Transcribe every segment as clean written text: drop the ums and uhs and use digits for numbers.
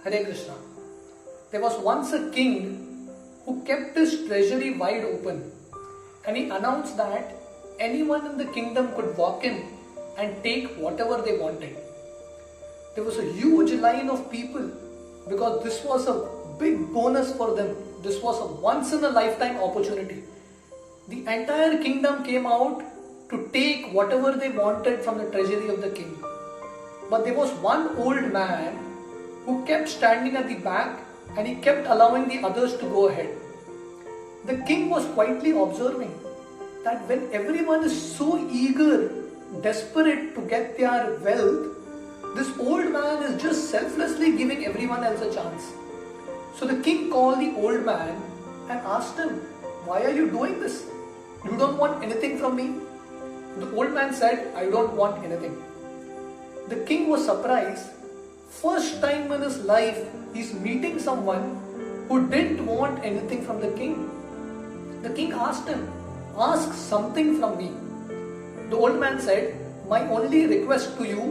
Hare Krishna. There was once a king who kept his treasury wide open, and he announced that anyone in the kingdom could walk in and take whatever they wanted. There was a huge line of people because this was a big bonus for them. This was a once in a lifetime opportunity. The entire kingdom came out to take whatever they wanted from the treasury of the king. But there was one old man who kept standing at the back and he kept allowing the others to go ahead. The king was quietly observing that when everyone is so eager, desperate to get their wealth, this old man is just selflessly giving everyone else a chance. So the king called the old man and asked him, "Why are you doing this? You don't want anything from me?" The old man said, "I don't want anything." The king was surprised. First time in his life, he's meeting someone who didn't want anything from the king. The king asked him, "Ask something from me." The old man said, "My only request to you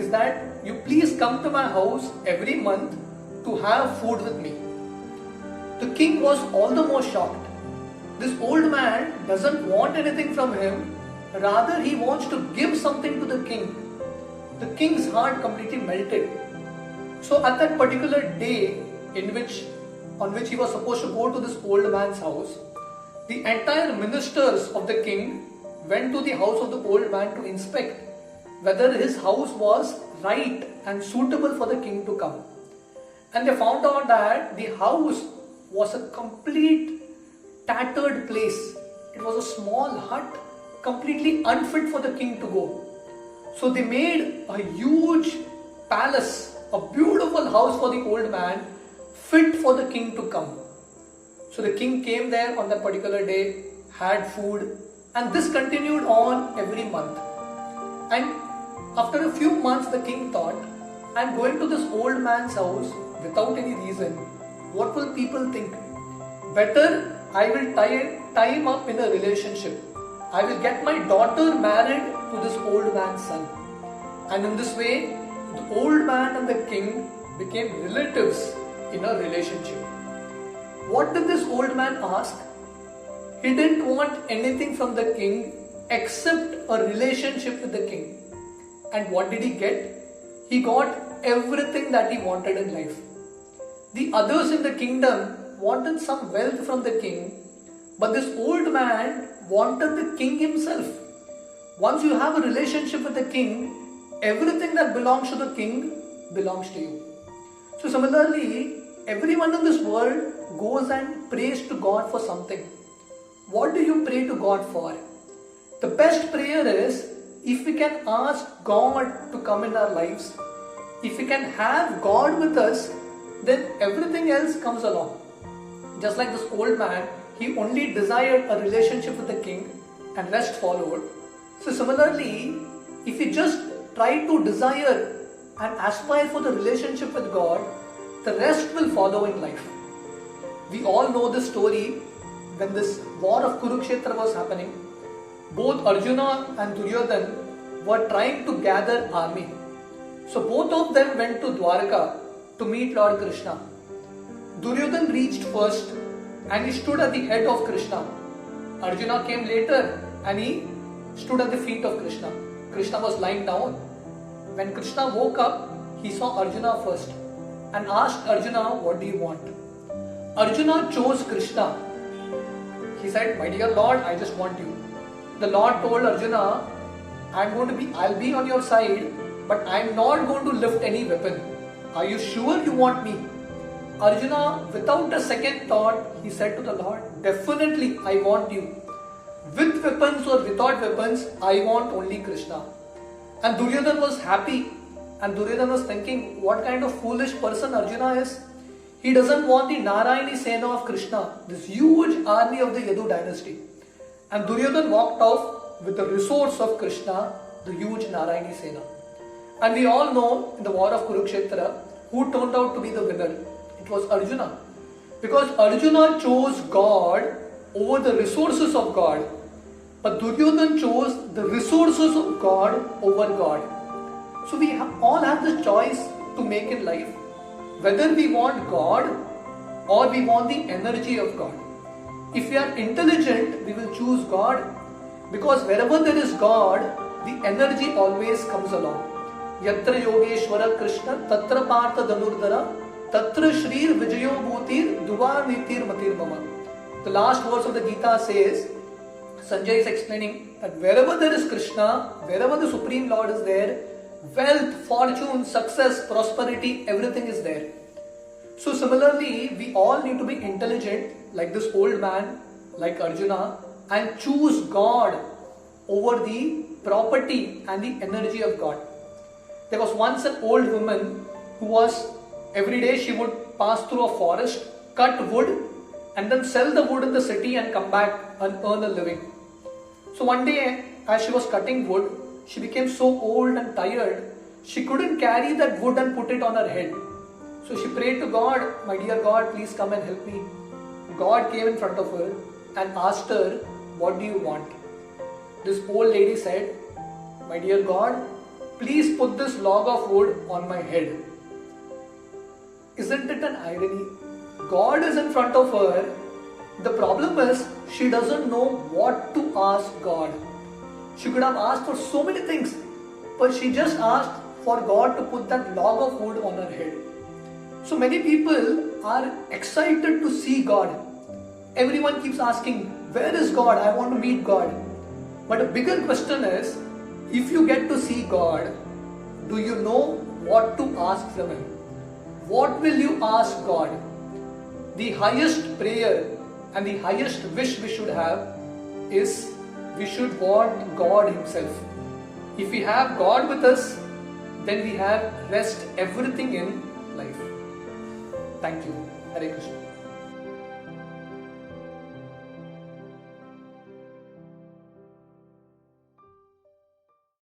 is that you please come to my house every month to have food with me." The king was all the more shocked. This old man doesn't want anything from him, rather he wants to give something to the king. The king's heart completely melted. So at that particular day on which he was supposed to go to this old man's house, the entire ministers of the king went to the house of the old man to inspect whether his house was right and suitable for the king to come. And they found out that the house was a complete tattered place. It was a small hut, completely unfit for the king to go. So they made a huge palace, a beautiful house for the old man, fit for the king to come. So the king came there on that particular day, had food, and this continued on every month. And after a few months, the king thought, "I'm going to this old man's house without any reason. What will people think? Better I will tie him up in a relationship. I will get my daughter married to this old man's son." And in this way, the old man and the king became relatives in a relationship. What did this old man ask? He didn't want anything from the king except a relationship with the king. And what did he get? He got everything that he wanted in life. The others in the kingdom wanted some wealth from the king, but this old man wanted the king himself. Once you have a relationship with the king, everything that belongs to the king belongs to you. So similarly, everyone in this world goes and prays to God for something. What do you pray to God for? The best prayer is if we can ask God to come in our lives, if we can have God with us, then everything else comes along. Just like this old man, he only desired a relationship with the king and rest followed. So similarly, if we just try to desire and aspire for the relationship with God, the rest will follow in life. We all know this story when this war of Kurukshetra was happening. Both Arjuna and Duryodhana were trying to gather army. So both of them went to Dwarka to meet Lord Krishna. Duryodhana reached first and he stood at the head of Krishna. Arjuna came later and he stood at the feet of Krishna. Krishna was lying down. When Krishna woke up, he saw Arjuna first and asked Arjuna, "What do you want?" Arjuna chose Krishna. He said, "My dear Lord, I just want you." The Lord told Arjuna, I'll be on your side, but I'm not going to lift any weapon. Are you sure you want me? Arjuna, without a second thought, he said to the Lord, "Definitely I want you. With weapons or without weapons, I want only Krishna." And Duryodhana was happy. And Duryodhana was thinking, what kind of foolish person Arjuna is? He doesn't want the Narayani Sena of Krishna, this huge army of the Yadu dynasty. And Duryodhana walked off with the resource of Krishna, the huge Narayani Sena. And we all know in the war of Kurukshetra, who turned out to be the winner? It was Arjuna. Because Arjuna chose God over the resources of God. But Duryodhana chose the resources of God over God. So we all have this choice to make in life. whether we want God or we want the energy of God. If we are intelligent, we will choose God, because wherever there is God, the energy always comes along. Yatra Yogeshwara Krishna Tatra Partha Dhanurdhara Tatra Shrir Vijayo Bhutir Duva Nitir Matir Mama. The last verse of the Gita says, Sanjay is explaining that wherever there is Krishna, wherever the Supreme Lord is there, wealth, fortune, success, prosperity, everything is there. So similarly, we all need to be intelligent, like this old man, like Arjuna, and choose God over the property and the energy of God. There was once an old woman who was, every day she would pass through a forest, cut wood, and then sell the wood in the city and come back and earn a living. So one day, as she was cutting wood, she became so old and tired, she couldn't carry that wood and put it on her head. So she prayed to God, my dear God, please come and help me. God came in front of her and asked her, what do you want? This old lady said, my dear God, please put this log of wood on my head. Isn't it an irony? God is in front of her. The problem is, she doesn't know what to ask God. She could have asked for so many things, but she just asked for God to put that log of wood on her head. So many people are excited to see God. Everyone keeps asking, where is God? I want to meet God. But a bigger question is, if you get to see God, do you know what to ask from Him? What will you ask God? The highest prayer and the highest wish we should have is, we should want God Himself. If we have God with us, then we have rest everything in life. Thank you. Hare Krishna.